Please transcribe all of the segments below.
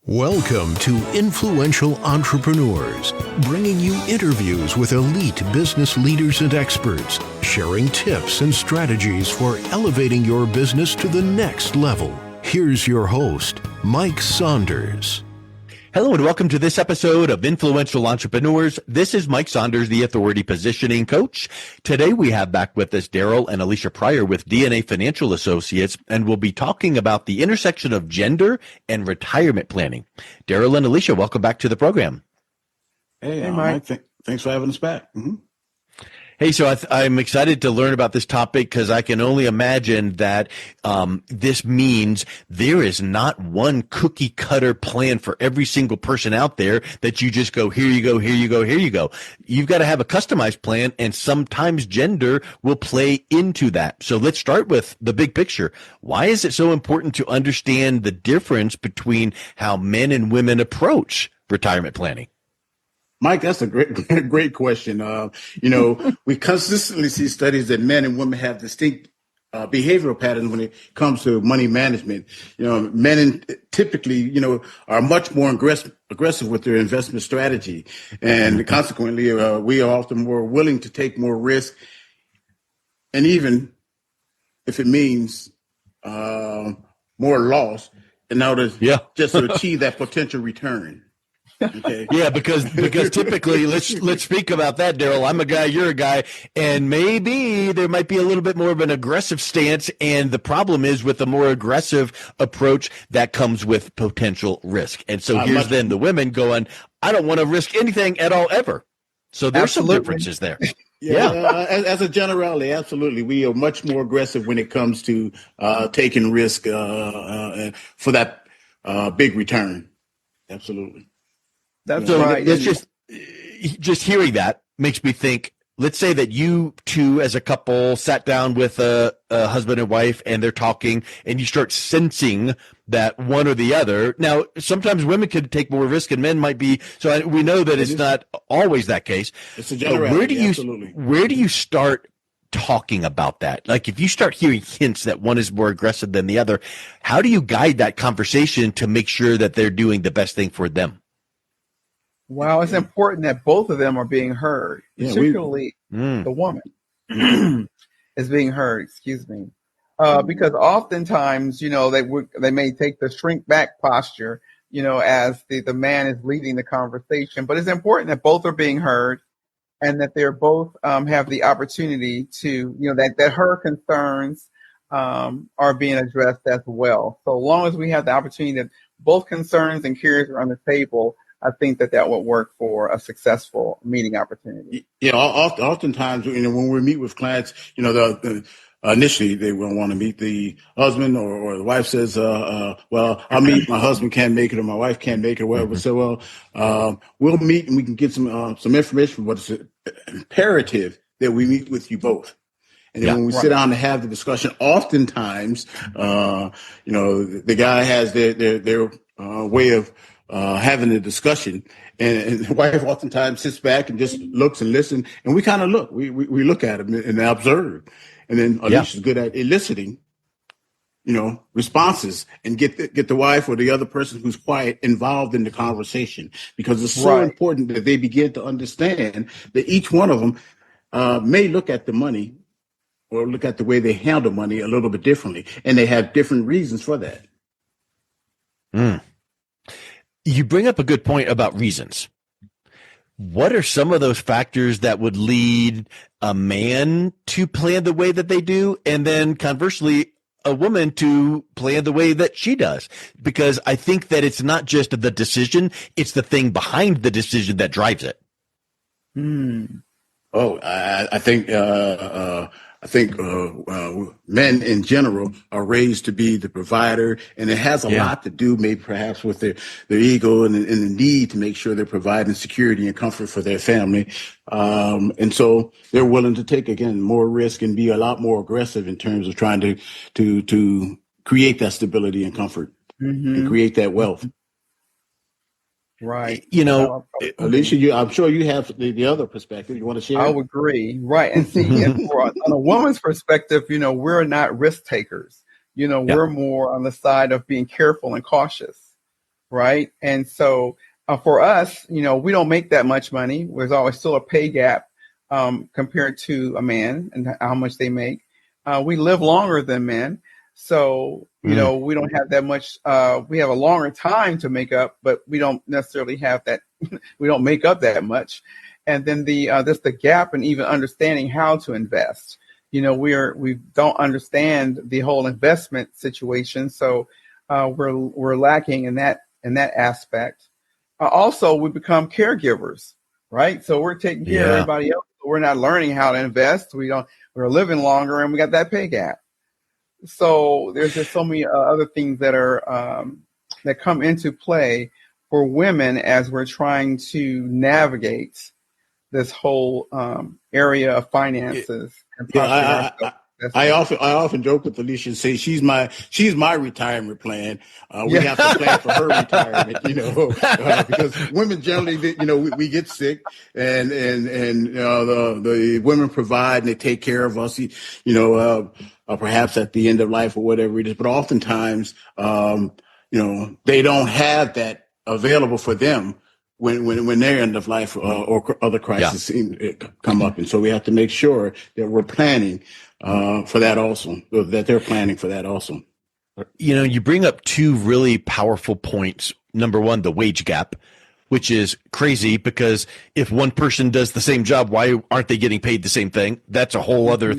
Welcome to Influential Entrepreneurs, bringing you interviews with elite business leaders and experts, sharing tips and strategies for elevating your business to the next level. Here's your host, Mike Saunders. Hello and welcome to this episode of Influential Entrepreneurs. This is Mike Saunders, the Authority Positioning Coach. Today we have back with us Darryl and Alicia Pryor with DNA Financial Associates, and we'll be talking about the intersection of gender and retirement planning. Darryl and Alicia, welcome back to the program. Hey Mike. Thanks for having us back. Mm-hmm. Hey, so I'm excited to learn about this topic because I can only imagine that this means there is not one cookie cutter plan for every single person out there that you just go, here you go, here you go, here you go. You've got to have a customized plan, and sometimes gender will play into that. So let's start with the big picture. Why is it so important to understand the difference between how men and women approach retirement planning? Mike, that's a great question. We consistently see studies that men and women have distinct behavioral patterns when it comes to money management. Men typically, are much more aggressive with their investment strategy. And consequently, we are often more willing to take more risk. And even if it means more loss in order just to achieve that potential return. Okay. Yeah, because typically, let's speak about that, Darryl. I'm a guy, you're a guy, and maybe there might be a little bit more of an aggressive stance. And the problem is with a more aggressive approach that comes with potential risk. And so here's then the women going, I don't want to risk anything at all ever. So there's some differences there. As a generality, absolutely. We are much more aggressive when it comes to taking risk for that big return. Absolutely. That's right. That's just hearing that makes me think, let's say that you two as a couple sat down with a husband and wife and they're talking and you start sensing that one or the other. Now, sometimes women could take more risk and men might be. So we know that it's not always that case. It's a generality. Where do you start talking about that? Like if you start hearing hints that one is more aggressive than the other, how do you guide that conversation to make sure that they're doing the best thing for them? Well, it's important that both of them are being heard, particularly the woman is being heard, because oftentimes, they may take the shrink back posture, as the man is leading the conversation. But it's important that both are being heard and that they're both have the opportunity to, that her concerns are being addressed as well. So long as we have the opportunity that both concerns and cares are on the table, I think that would work for a successful meeting opportunity. Yeah, oftentimes, when we meet with clients, initially they will want to meet the husband or the wife says, well, I'll meet, my husband can't make it or my wife can't make it or whatever. So, we'll meet and we can get some information, but it's imperative that we meet with you both. And then when we sit down to have the discussion, oftentimes, the guy has their way of having a discussion, and the wife oftentimes sits back and just looks and listens, and we kind of look. We look at him and observe, and then Alicia's good at eliciting, responses and get the wife or the other person who's quiet involved in the conversation, because it's so important that they begin to understand that each one of them may look at the money or look at the way they handle money a little bit differently, and they have different reasons for that. You bring up a good point about reasons. What are some of those factors that would lead a man to plan the way that they do, and then conversely, a woman to plan the way that she does? Because I think that it's not just the decision, it's the thing behind the decision that drives it. I think men in general are raised to be the provider, and it has a lot to do maybe perhaps with their ego and the need to make sure they're providing security and comfort for their family. And so they're willing to take, again, more risk and be a lot more aggressive in terms of trying to create that stability and comfort and create that wealth. Right. Alicia, I'm sure you have the other perspective. You want to share? I would agree. Right. And see, on a woman's perspective, we're not risk takers. We're more on the side of being careful and cautious. right? And so for us, we don't make that much money. There's always still a pay gap compared to a man and how much they make. We live longer than men. So, we don't have that much. We have a longer time to make up, but we don't necessarily have that. We don't make up that much. And then there's the gap in even understanding how to invest. We don't understand the whole investment situation. So we're lacking in that aspect. Also, we become caregivers, right? So we're taking care of everybody else. We're not learning how to invest. We're living longer, and we got that pay gap. So there's just so many other things that are that come into play for women as we're trying to navigate this whole area of finances and posturing ourselves. I often joke with Alicia and say she's my retirement plan. We have to plan for her retirement, because women generally, we get sick and the women provide and they take care of us, perhaps at the end of life or whatever it is. But oftentimes, they don't have that available for them when their end of life or other crises come up. And so we have to make sure that we're planning for that also, that they're planning for that also. You bring up two really powerful points. Number one, the wage gap, which is crazy because if one person does the same job, why aren't they getting paid the same thing? That's a whole other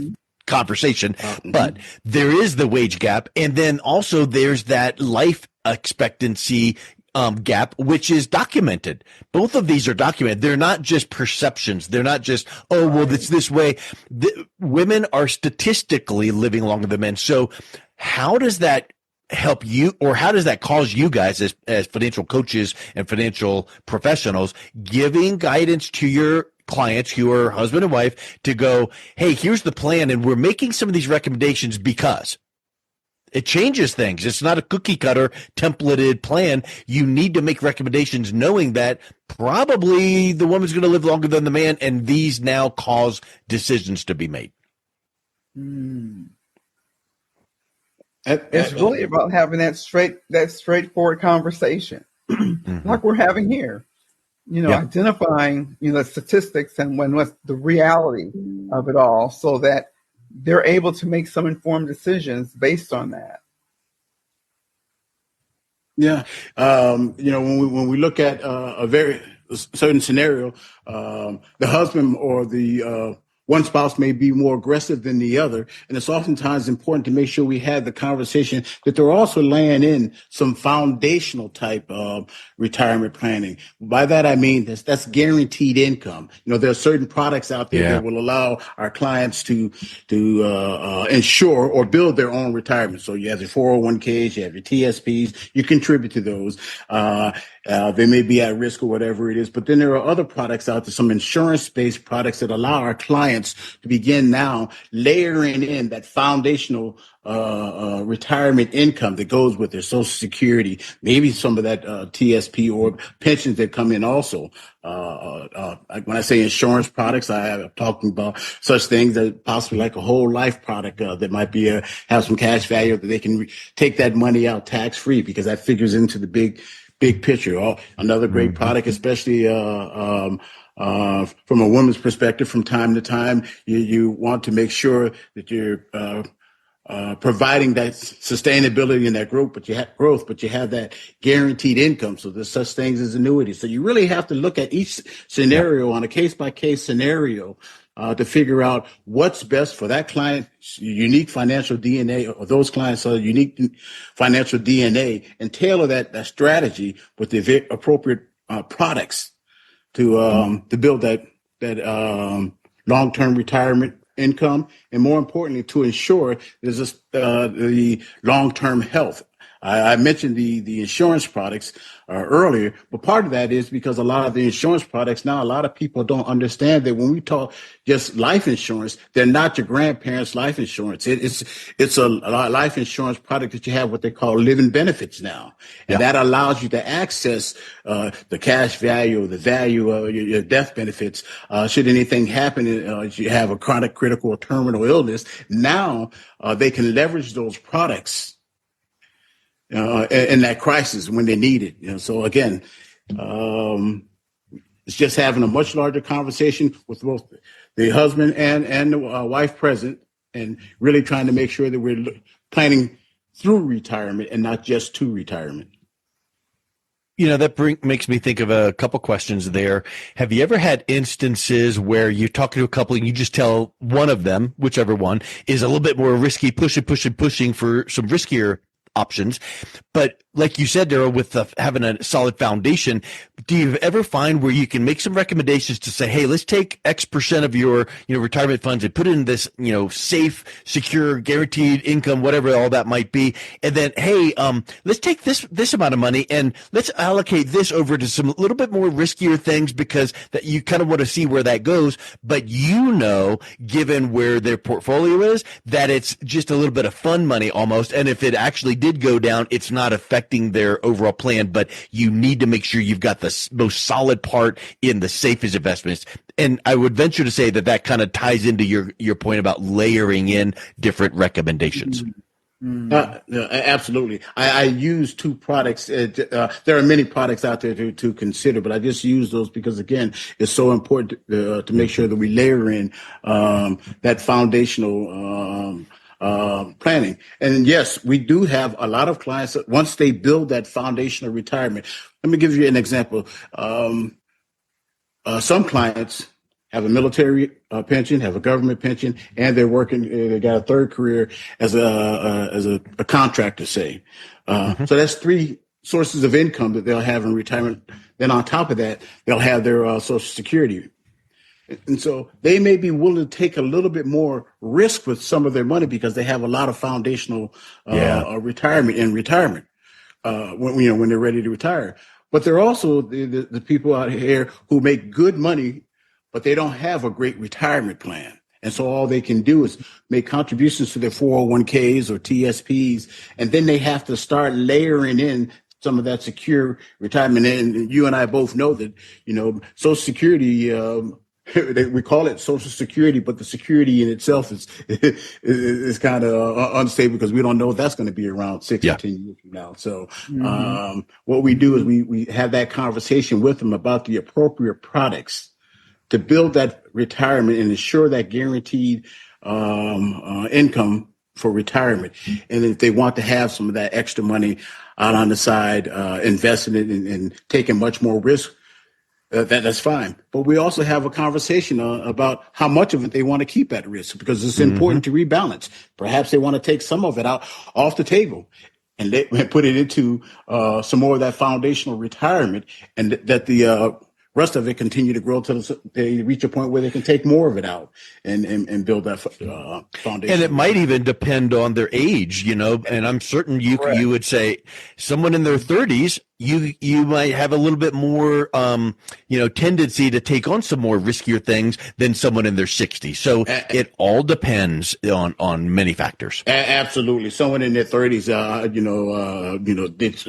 conversation. But there is the wage gap. And then also there's that life expectancy gap, which is documented. Both of these are documented. They're not just perceptions. They're not just, it's this way. Women are statistically living longer than men. So how does that help you, or how does that cause you guys as financial coaches and financial professionals giving guidance to your clients who are husband and wife to go, hey, here's the plan, and we're making some of these recommendations because it changes things. It's not a cookie cutter templated plan. You need to make recommendations knowing that probably the woman's going to live longer than the man, and these now cause decisions to be made. It's really about having that straightforward conversation like we're having here. Identifying, the statistics and what's the reality of it all so that they're able to make some informed decisions based on that. Yeah. When we look at a very certain scenario, the husband or the one spouse may be more aggressive than the other. And it's oftentimes important to make sure we have the conversation that they're also laying in some foundational type of retirement planning. By that, I mean that's guaranteed income. There are certain products out there that will allow our clients to ensure or build their own retirement. So you have your 401ks, you have your TSPs, you contribute to those. They may be at risk or whatever it is, but then there are other products out there, some insurance-based products that allow our clients to begin now layering in that foundational retirement income that goes with their Social Security, maybe some of that TSP or pensions that come in also. When I say insurance products, I am talking about such things that possibly like a whole life product that might be have some cash value that they can take that money out tax free, because that figures into the big picture. Another great product, especially from a woman's perspective, from time to time, you want to make sure that you're providing that sustainability and that growth, but you have that guaranteed income. So there's such things as annuities. So you really have to look at each scenario on a case-by-case scenario to figure out what's best for that client's unique financial DNA, or those clients' unique financial DNA, and tailor that strategy with the appropriate products to build that long-term retirement income, and more importantly, to ensure there's the long-term health. I mentioned the insurance products earlier, but part of that is because a lot of the insurance products now, a lot of people don't understand that when we talk just life insurance, they're not your grandparents' life insurance. It's a life insurance product that you have what they call living benefits now, and that allows you to access the cash value or the value of your death benefits should anything happen. You have a chronic, critical, or terminal illness. Now they can leverage those products in that crisis when they need it. So again, it's just having a much larger conversation with both the husband and the wife present, and really trying to make sure that we're planning through retirement and not just to retirement. That makes me think of a couple questions there. Have you ever had instances where you talk to a couple and you just tell one of them, whichever one, is a little bit more risky, pushing for some riskier options? But like you said, Darryl, with having a solid foundation, do you ever find where you can make some recommendations to say, hey, let's take X percent of your retirement funds and put it in this safe, secure, guaranteed income, whatever all that might be, and then hey, let's take this amount of money and let's allocate this over to some little bit more riskier things, because that you kind of want to see where that goes, but given where their portfolio is, that it's just a little bit of fun money almost, and if it actually did go down, it's not affecting their overall plan, but you need to make sure you've got the most solid part in the safest investments. And I would venture to say that kind of ties into your point about layering in different recommendations. Absolutely. I use two products. There are many products out there to consider, but I just use those because, again, it's so important to make sure that we layer in that foundational planning. And yes, we do have a lot of clients that once they build that foundation of retirement. Let me give you an example. Some clients have a military pension, have a government pension, and they're working. They got a third career as a contractor, say. So that's three sources of income that they'll have in retirement. Then on top of that, they'll have their Social Security. And so they may be willing to take a little bit more risk with some of their money because they have a lot of foundational retirement when they're ready to retire. But there are also the people out here who make good money, but they don't have a great retirement plan. And so all they can do is make contributions to their 401ks or TSPs, and then they have to start layering in some of that secure retirement. And you and I both know that, Social Security, we call it Social Security, but the security in itself is kind of unstable because we don't know if that's going to be around 6 or 10 years from now. So what we do is we have that conversation with them about the appropriate products to build that retirement and ensure that guaranteed income for retirement. And if they want to have some of that extra money out on the side, investing it and taking much more risk, that's fine. But we also have a conversation about how much of it they want to keep at risk, because it's important to rebalance. Perhaps they want to take some of it out off the table and put it into some more of that foundational retirement, and that the rest of it continue to grow till they reach a point where they can take more of it out and build that foundation. And it might even depend on their age, and I'm certain you would say someone in their 30s, you might have a little bit more, tendency to take on some more riskier things than someone in their 60s. So it all depends on many factors. Absolutely. Someone in their 30s,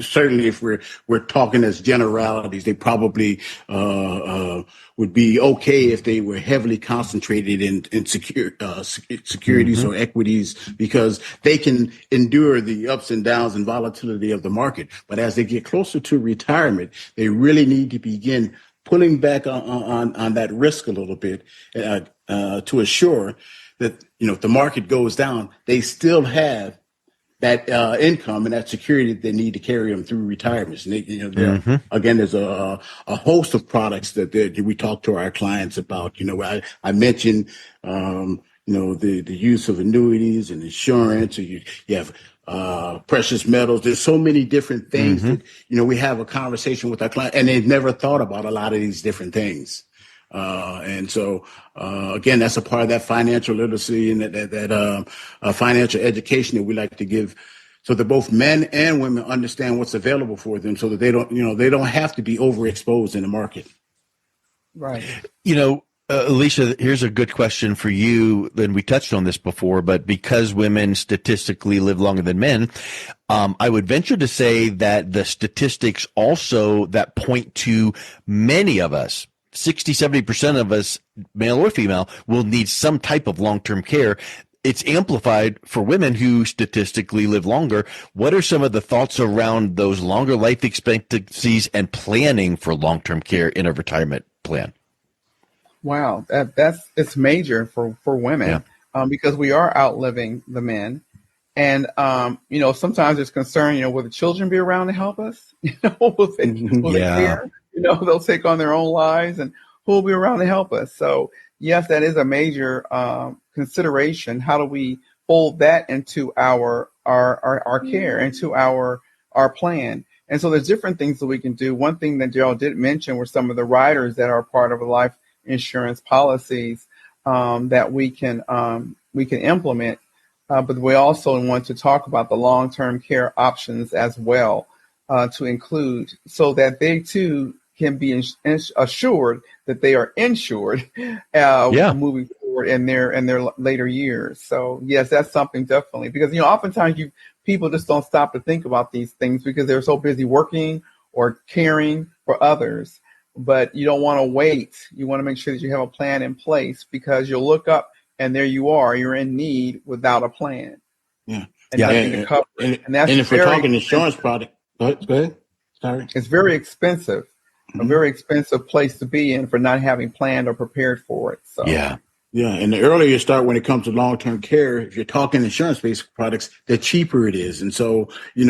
certainly if we're talking as generalities, they probably would be okay if they were heavily concentrated in securities or equities, because they can endure the ups and downs and volatility of the market. But as they get closer to retirement, they really need to begin pulling back on that risk a little bit to assure that, if the market goes down, they still have that income and that security that they need to carry them through retirement. And again, there's a host of products that we talk to our clients about. I mentioned the use of annuities and insurance, or you have precious metals. There's so many different things that, we have a conversation with our client, and they've never thought about a lot of these different things. And so, again, that's a part of that financial literacy and that financial education that we like to give, so that both men and women understand what's available for them, so that they don't have to be overexposed in the market. Right. Alicia, here's a good question for you. And we touched on this before, but because women statistically live longer than men, I would venture to say that the statistics also that point to many of us, 60, 70% of us, male or female, will need some type of long-term care. it's amplified for women who statistically live longer. What are some of the thoughts around those longer life expectancies and planning for long-term care in a retirement plan? Wow, it's major for women, because we are outliving the men. And, sometimes there's concern, will the children be around to help us? Will they care? They'll take on their own lives, and who will be around to help us? So yes, that is a major consideration. How do we fold that into our care, into our plan? And so there's different things that we can do. One thing that Darryl did mention were some of the riders that are part of a life insurance policies that we can implement. But we also want to talk about the long-term care options as well, to include, so that they too can be assured that they are insured moving forward in their later years. So yes, that's something definitely, because oftentimes people just don't stop to think about these things because they're so busy working or caring for others. But you don't want to wait. You want to make sure that you have a plan in place, because you'll look up and there you are. You're in need without a plan. Yeah. And nothing to cover. And if we're talking insurance product, go ahead. Sorry. It's very expensive, a very expensive place to be in for not having planned or prepared for it. So yeah. And the earlier you start when it comes to long-term care, if you're talking insurance-based products, the cheaper it is. And so, you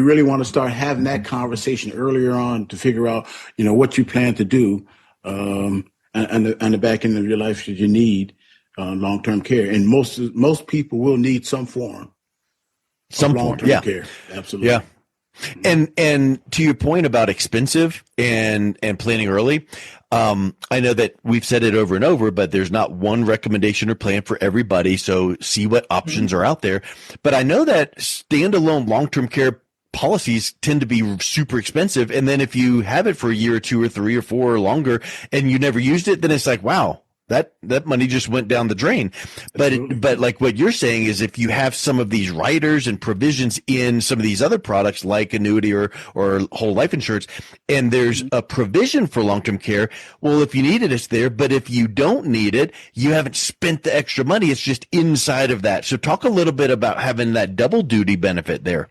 really want to start having that conversation earlier on to figure out, what you plan to do, and the back end of your life should you need long-term care. And most people will need some form of long-term care. Absolutely. Yeah. And to your point about expensive and planning early, I know that we've said it over and over, but there's not one recommendation or plan for everybody. So see what options are out there. But I know that standalone long-term care policies tend to be super expensive. And then if you have it for a year or two or three or four or longer and you never used it, then it's like, wow, that money just went down the drain. But like what you're saying is, if you have some of these riders and provisions in some of these other products like annuity or whole life insurance, and there's a provision for long-term care, well, if you need it, it's there. But if you don't need it, you haven't spent the extra money. It's just inside of that. So talk a little bit about having that double duty benefit there.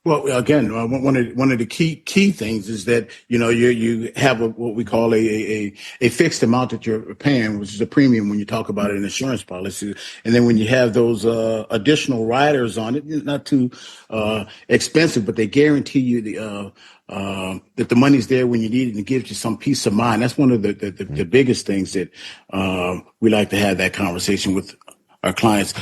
Well, again, one of the key things is that you have what we call a fixed amount that you're paying, which is a premium when you talk about an insurance policy, and then when you have those additional riders on it, it's not too expensive, but they guarantee you that the money's there when you need it, and it gives you some peace of mind. That's one of the biggest things that we like to have that conversation with our clients,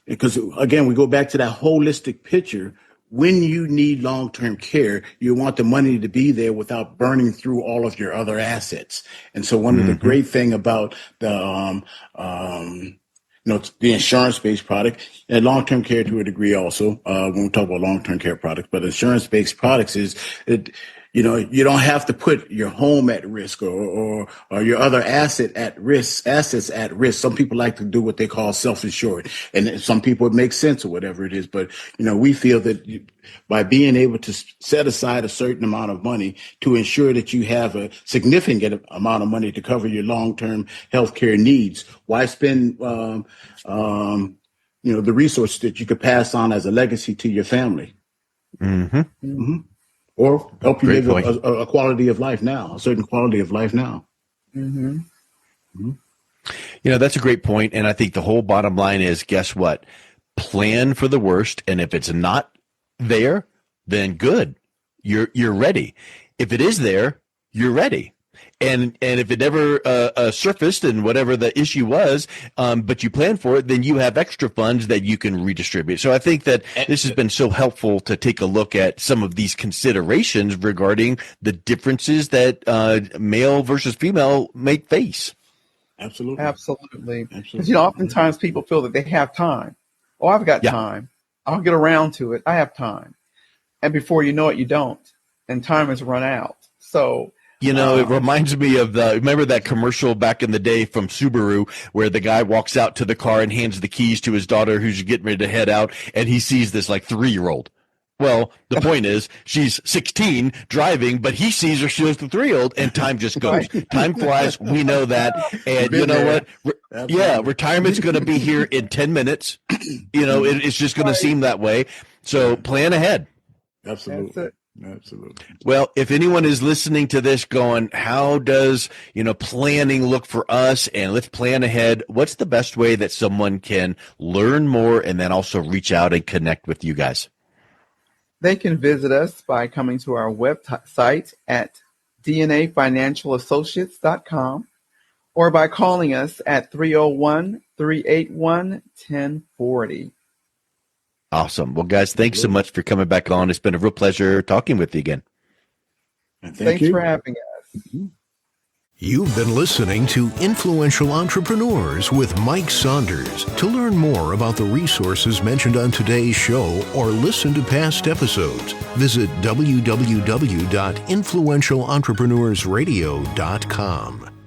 because again, we go back to that holistic picture. When you need long-term care, you want the money to be there without burning through all of your other assets. And so one of the great thing about the insurance-based product and long-term care to a degree also, when we talk about long-term care products, but insurance-based products is it, you don't have to put your home at risk or your other assets at risk. Some people like to do what they call self-insured, and some people it makes sense or whatever it is. But, we feel that by being able to set aside a certain amount of money to ensure that you have a significant amount of money to cover your long-term healthcare needs, why spend, the resources that you could pass on as a legacy to your family? Or help you live a quality of life now, a certain quality of life now. That's a great point. And I think the whole bottom line is, guess what? Plan for the worst. And if it's not there, then good. You're ready. If it is there, you're ready. And if it never surfaced and whatever the issue was, but you plan for it, then you have extra funds that you can redistribute. So I think that this has been so helpful to take a look at some of these considerations regarding the differences that male versus female may face. Absolutely. Because, oftentimes people feel that they have time. Oh, I've got time. I'll get around to it. I have time. And before you know it, you don't. And time has run out. So it reminds me of remember that commercial back in the day from Subaru where the guy walks out to the car and hands the keys to his daughter who's getting ready to head out, and he sees this like 3-year-old. Well, the point is she's 16 driving, but he sees her, she was the 3-year-old, and time just goes. Time flies. We know that. And you know what? Yeah, retirement's going to be here in 10 minutes. You know, it's just going to seem that way. So plan ahead. Absolutely. Absolutely. Well, if anyone is listening to this going, how does, planning look for us, and let's plan ahead, what's the best way that someone can learn more and then also reach out and connect with you guys? They can visit us by coming to our website at dnafinancialassociates.com or by calling us at 301-381-1040. Awesome. Well, guys, thanks so much for coming back on. It's been a real pleasure talking with you again. Thanks for having us. You've been listening to Influential Entrepreneurs with Mike Saunders. To learn more about the resources mentioned on today's show or listen to past episodes, visit www.influentialentrepreneursradio.com.